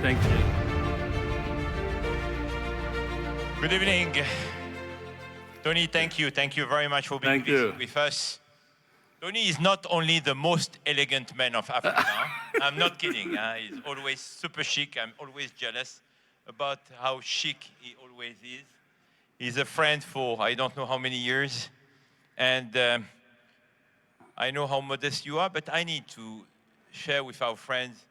Thank you. Good evening. Tony, thank you. Thank you very much for being with us. Tony is not only the most elegant man of Africa. I'm not kidding. He's always super chic. I'm always jealous about how chic he always is. He's a friend for I don't know how many years. And I know how modest you are, but I need to share with our friends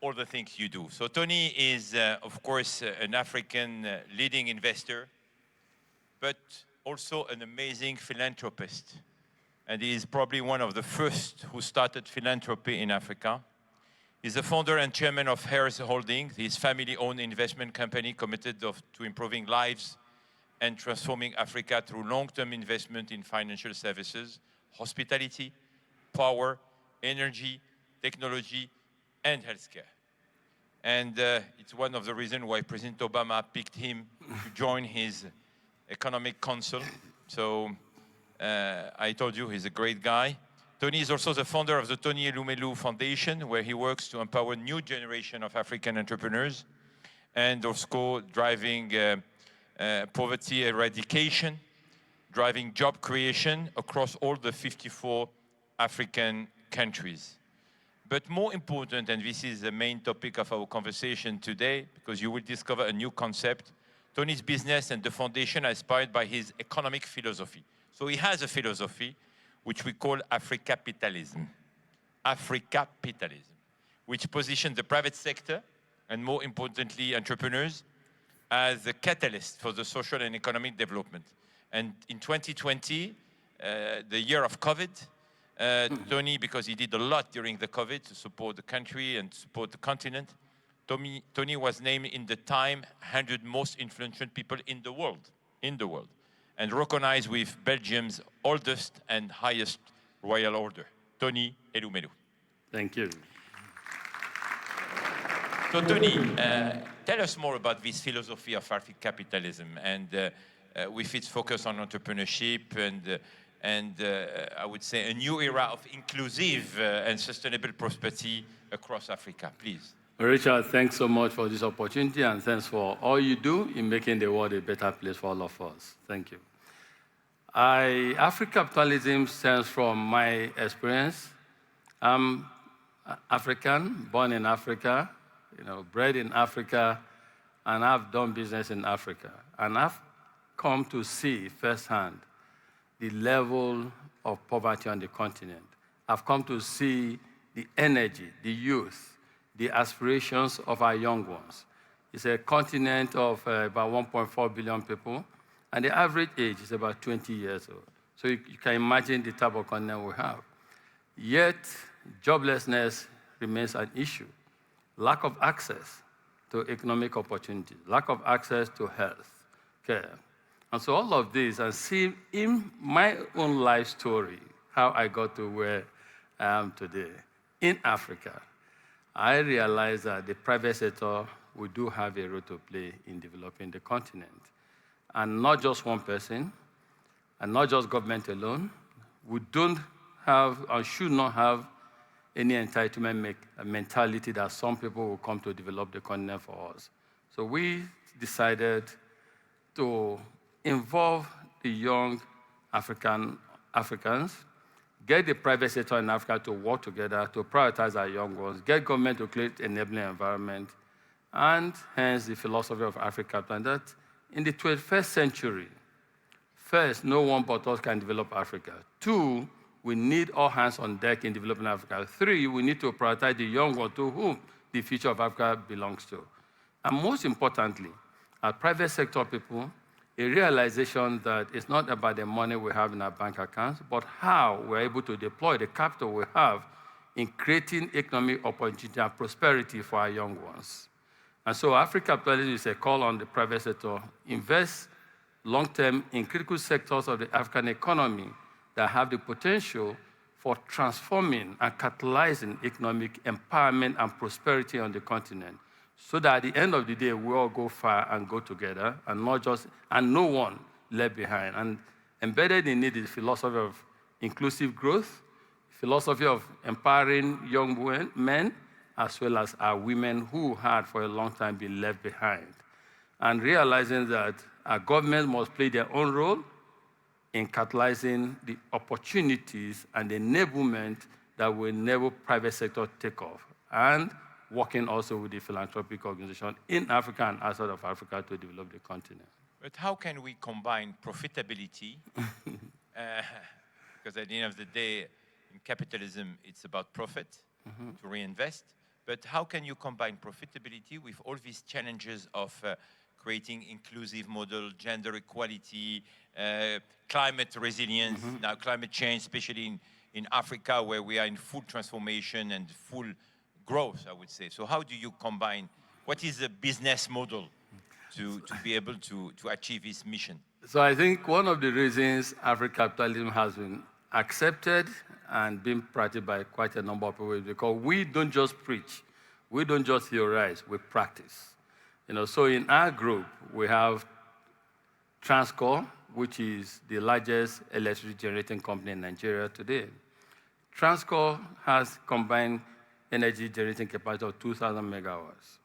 all the things you do. So Tony is, of course, an African leading investor, but also an amazing philanthropist. And he is probably one of the first who started philanthropy in Africa. He's the founder and chairman of Harris Holdings, his family-owned investment company committed to improving lives and transforming Africa through long-term investment in financial services, hospitality, power, energy, technology, and healthcare. And it's one of the reasons why President Obama picked him to join his economic council. So I told you he's a great guy. Tony is also the founder of the Tony Elumelu Foundation, where he works to empower new generation of African entrepreneurs and also driving poverty eradication, driving job creation across all the 54 African countries. But more important, and this is the main topic of our conversation today, because you will discover a new concept, Tony's business and the foundation are inspired by his economic philosophy. So he has a philosophy which we call Africapitalism. Africapitalism, which positions the private sector, and more importantly, entrepreneurs, as a catalyst for the social and economic development. And in 2020, the year of COVID, Tony, because he did a lot during the COVID to support the country and support the continent, Tony was named in the Time 100 most influential people in the world, and recognized with Belgium's oldest and highest royal order, Tony Elumelu. Thank you. So Tony, tell us more about this philosophy of Africapitalism and with its focus on entrepreneurship and I would say a new era of inclusive and sustainable prosperity across Africa, please. Richard, thanks so much for this opportunity, and thanks for all you do in making the world a better place for all of us. Thank you. Africapitalism stems from my experience. I'm African, born in Africa, bred in Africa, and I've done business in Africa. And I've come to see firsthand the level of poverty on the continent. I've come to see the energy, the youth, the aspirations of our young ones. It's a continent of about 1.4 billion people, and the average age is about 20 years old. So you can imagine the type of continent we have. Yet, joblessness remains an issue. Lack of access to economic opportunities, lack of access to health care. And so all of this, and see in my own life story, how I got to where I am today. In Africa, I realized that the private sector, we do have a role to play in developing the continent. And not just one person, and not just government alone. We don't have, and should not have, any entitlement mentality that some people will come to develop the continent for us. So we decided to involve the young Africans, get the private sector in Africa to work together to prioritize our young ones, get government to create an enabling environment, and hence the philosophy of Africapitalism, that in the 21st century, first, no one but us can develop Africa. 2, we need all hands on deck in developing Africa. 3, we need to prioritize the young one to whom the future of Africa belongs to. And most importantly, our private sector people, a realization that it's not about the money we have in our bank accounts, but how we're able to deploy the capital we have in creating economic opportunity and prosperity for our young ones. And so Africapitalism is a call on the private sector, invest long-term in critical sectors of the African economy that have the potential for transforming and catalyzing economic empowerment and prosperity on the continent, so that at the end of the day, we all go far and go together, and no one left behind. And embedded in it is the philosophy of inclusive growth, philosophy of empowering young men, as well as our women who had for a long time been left behind. And realizing that our government must play their own role in catalyzing the opportunities and the enablement that will enable private sector take off, and working also with the philanthropic organization in Africa and outside of Africa to develop the continent. But how can we combine profitability? Because at the end of the day, in capitalism, it's about profit to reinvest. But how can you combine profitability with all these challenges of creating inclusive model, gender equality, climate resilience, now climate change, especially in Africa, where we are in full transformation and full growth, I would say. So how do you combine, what is the business model to be able to achieve this mission? So I think one of the reasons Africapitalism has been accepted and being practiced by quite a number of people is because we don't just preach, we don't just theorize, we practice. So in our group, we have Transcorp, which is the largest electricity generating company in Nigeria today. Transcorp has combined energy generating capacity of 2,000 megawatts.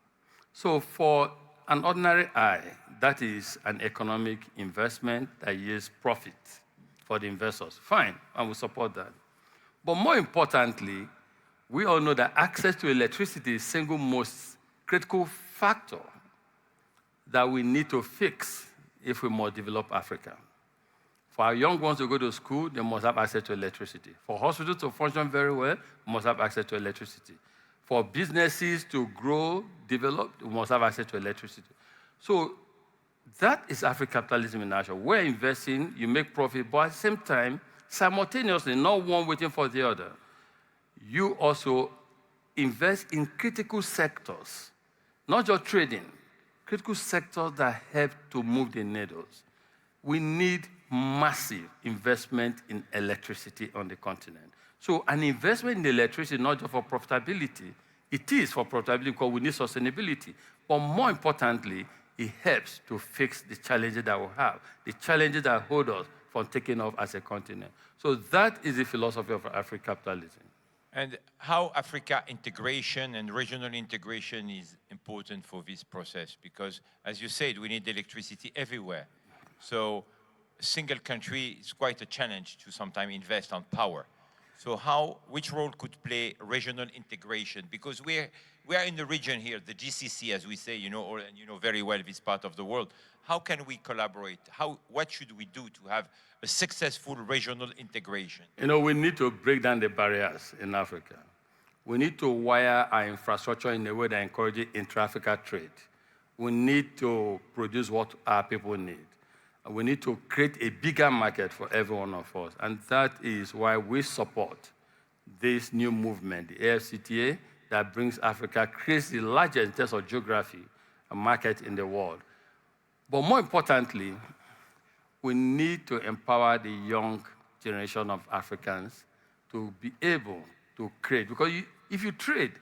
So for an ordinary eye, that is an economic investment that yields profit for the investors. Fine, and we support that. But more importantly, we all know that access to electricity is the single most critical factor that we need to fix if we must develop Africa. For our young ones to go to school, they must have access to electricity. For hospitals to function very well, we must have access to electricity. For businesses to grow, develop, we must have access to electricity. So that is Africapitalism in action. We're investing, you make profit, but at the same time, simultaneously, not one waiting for the other, you also invest in critical sectors, not just trading, critical sectors that help to move the needles. We need massive investment in electricity on the continent. So an investment in electricity, not just for profitability, it is for profitability because we need sustainability, but more importantly, it helps to fix the challenges that we have, the challenges that hold us from taking off as a continent. So that is the philosophy of Africapitalism. And how Africa integration and regional integration is important for this process? Because, as you said, we need electricity everywhere. So a single country is quite a challenge to sometimes invest on power. So which role could play regional integration? Because we are in the region here, the GCC, as we say, and you know very well this part of the world. How can we collaborate? What should we do to have a successful regional integration? We need to break down the barriers in Africa. We need to wire our infrastructure in a way that encourages intra-Africa trade. We need to produce what our people need. We need to create a bigger market for every one of us. And that is why we support this new movement, the AFCTA, that brings Africa, creates the largest in terms of geography, a market in the world. But more importantly, we need to empower the young generation of Africans to be able to create. Because if you trade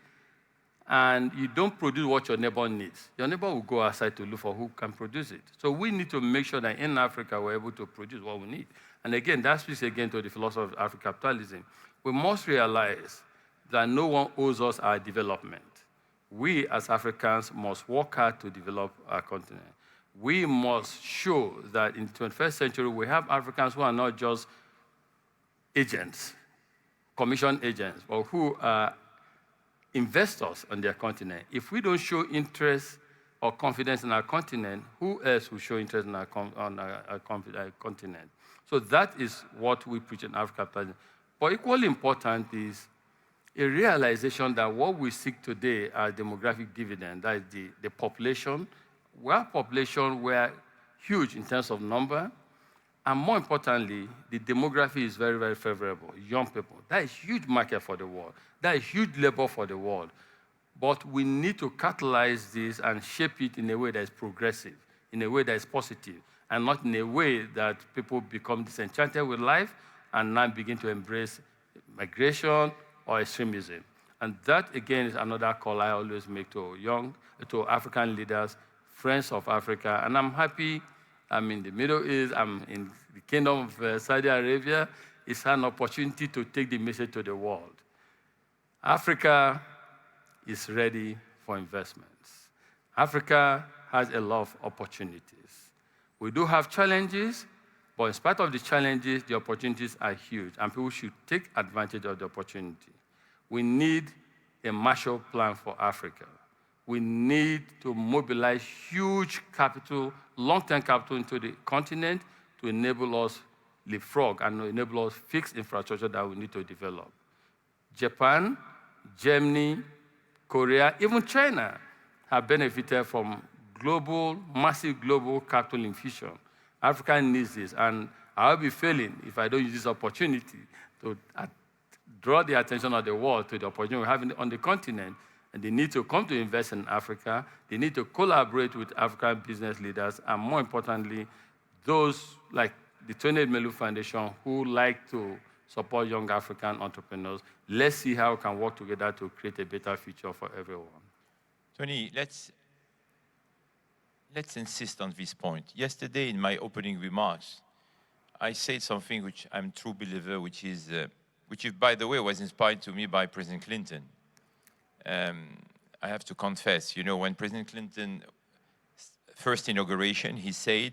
and you don't produce what your neighbor needs, your neighbor will go outside to look for who can produce it. So we need to make sure that in Africa we're able to produce what we need. And again, that speaks again to the philosophy of Africapitalism. We must realize that no one owes us our development. We as Africans must work hard to develop our continent. We must show that in the 21st century we have Africans who are not just agents, commission agents, but who are investors on their continent. If we don't show interest or confidence in our continent, who else will show interest in our continent? So that is what we preach in Africapitalism. But equally important is a realization that what we seek today as demographic dividend, that is the population. Our population were huge in terms of number, and more importantly, the demography is very, very favorable. Young people, that is a huge market for the world. That is huge labor for the world. But we need to catalyze this and shape it in a way that is progressive, in a way that is positive, and not in a way that people become disenchanted with life and now begin to embrace migration or extremism. And that, again, is another call I always make to African leaders, friends of Africa. And I'm happy I'm in the Middle East, I'm in the Kingdom of Saudi Arabia. It's an opportunity to take the message to the world. Africa is ready for investments. Africa has a lot of opportunities. We do have challenges, but in spite of the challenges, the opportunities are huge, and people should take advantage of the opportunity. We need a Marshall Plan for Africa. We need to mobilize huge capital, long-term capital into the continent to enable us leapfrog and enable us fix infrastructure that we need to develop. Japan, Germany, Korea, even China have benefited from massive global capital infusion. Africa needs this, and I'll be failing if I don't use this opportunity to draw the attention of the world to the opportunity we have on the continent, and they need to come to invest in Africa. They need to collaborate with African business leaders, and more importantly, those like the Elumelu Foundation who like to support young African entrepreneurs. Let's see how we can work together to create a better future for everyone. Tony, let's insist on this point. Yesterday, in my opening remarks, I said something which I'm a true believer, which is, by the way, was inspired to me by President Clinton. I have to confess, when President Clinton first inauguration, he said,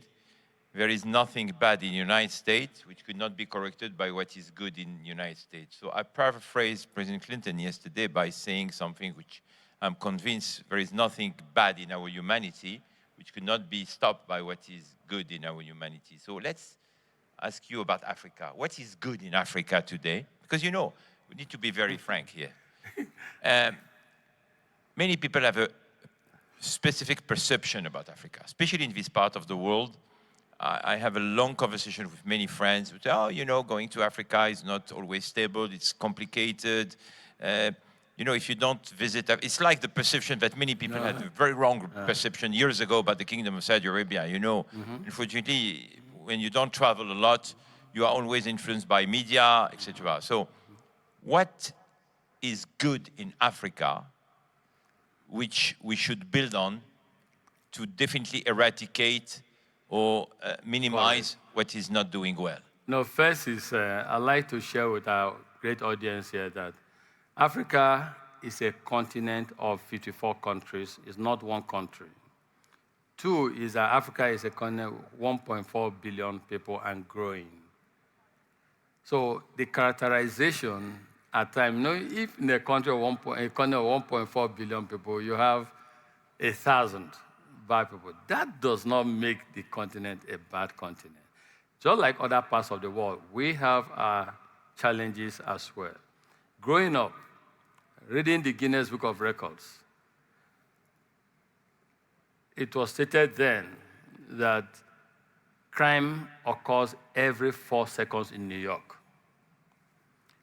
there is nothing bad in the United States which could not be corrected by what is good in the United States. So I paraphrased President Clinton yesterday by saying something which I'm convinced there is nothing bad in our humanity which could not be stopped by what is good in our humanity. So let's ask you about Africa. What is good in Africa today? Because we need to be very frank here. Many people have a specific perception about Africa, especially in this part of the world. I have a long conversation with many friends who say, going to Africa is not always stable, it's complicated. If you don't visit, it's like the perception that many people had a very wrong perception years ago about the Kingdom of Saudi Arabia. Unfortunately, when you don't travel a lot, you are always influenced by media, etc. So what is good in Africa which we should build on to definitely eradicate or minimize what is not doing well? No, first is I'd like to share with our great audience here that Africa is a continent of 54 countries. It's not one country. Two is that Africa is a continent of 1.4 billion people and growing. So the characterization at times, if in a country of 1.4 billion people, you have 1,000 bad people, that does not make the continent a bad continent. Just like other parts of the world, we have our challenges as well. Growing up, reading the Guinness Book of Records, it was stated then that crime occurs every 4 seconds in New York.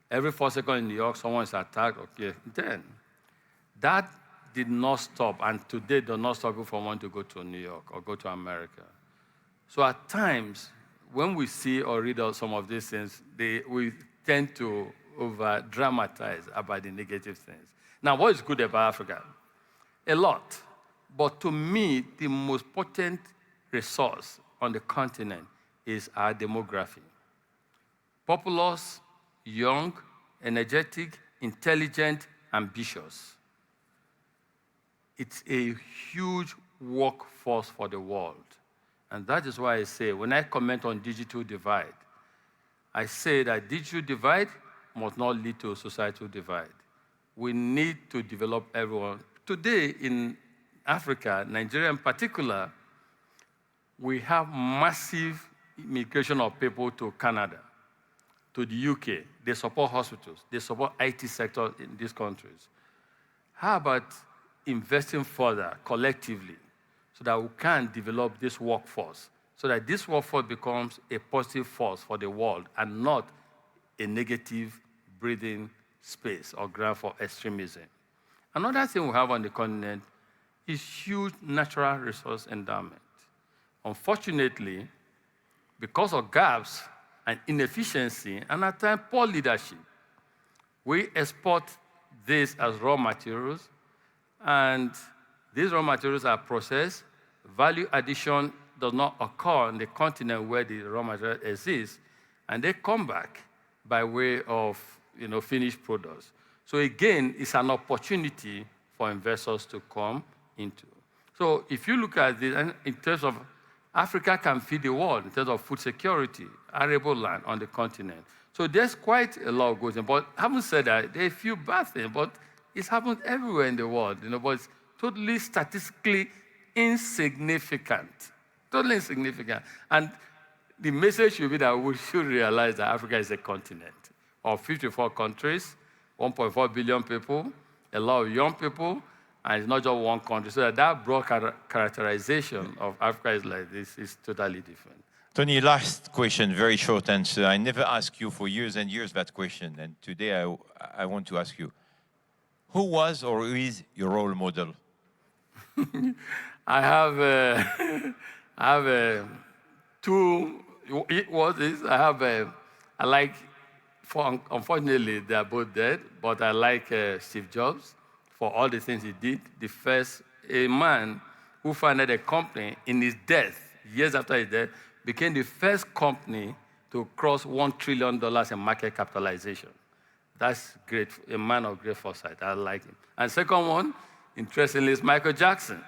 Every 4 seconds in New York, someone is attacked. Okay, then that did not stop, and today does not stop people from wanting to go to New York or go to America. So at times, when we see or read out some of these things, we tend to over-dramatize about the negative things. Now, what is good about Africa? A lot. But to me, the most potent resource on the continent is our demography. Populous, young, energetic, intelligent, ambitious. It's a huge workforce for the world. And that is why I say, when I comment on digital divide, I say that digital divide must not lead to a societal divide. We need to develop everyone. Today in Africa, Nigeria in particular, we have massive immigration of people to Canada, to the UK. They support hospitals. They support IT sector in these countries. How about investing further collectively so that we can develop this workforce, so that this workforce becomes a positive force for the world and not a negative breathing space or ground for extremism. Another thing we have on the continent is huge natural resource endowment. Unfortunately, because of gaps and inefficiency and at times poor leadership, we export this as raw materials, and these raw materials are processed. Value addition does not occur on the continent where the raw material exists, and they come back by way of finished products. So again, it's an opportunity for investors to come into. So if you look at this, and in terms of Africa can feed the world in terms of food security, arable land on the continent. So there's quite a lot of good things. But having said that, there are a few bad things, but it's happened everywhere in the world, but it's totally statistically insignificant. Totally insignificant. And the message should be that we should realize that Africa is a continent of 54 countries, 1.4 billion people, a lot of young people, and it's not just one country. So that broad characterization of Africa is like this is totally different. Tony, last question, very short answer. I never asked you for years and years that question, and today I want to ask you, who was or who is your role model? I have two. Unfortunately, they are both dead, but I like Steve Jobs for all the things he did. A man who founded a company in his death, years after his death, became the first company to cross $1 trillion in market capitalization. That's great, a man of great foresight. I like him. And second one, interestingly, is Michael Jackson.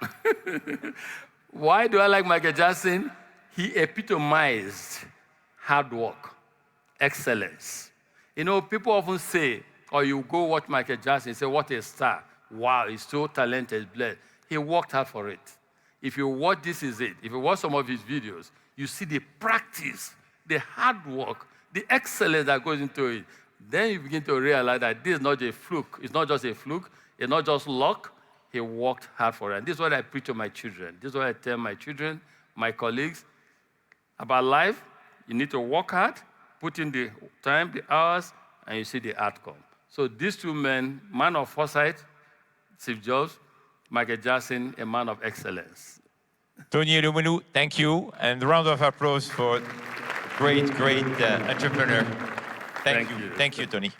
Why do I like Michael Jackson? He epitomized hard work, excellence. People often say, or you go watch Michael Jackson and say, what a star. Wow, he's so talented, blessed. He worked hard for it. If you watch This Is It, if you watch some of his videos, you see the practice, the hard work, the excellence that goes into it. Then you begin to realize that this is not a fluke. It's not just a fluke. It's not just luck. He worked hard for it. And this is what I preach to my children. This is what I tell my children, my colleagues, about life. You need to work hard, put in the time, the hours, and you see the outcome. So these two men, man of foresight, Steve Jobs, Michael Jackson, a man of excellence. Tony Elumelu, thank you. And a round of applause for great entrepreneur. Thank you. Thank you, Tony.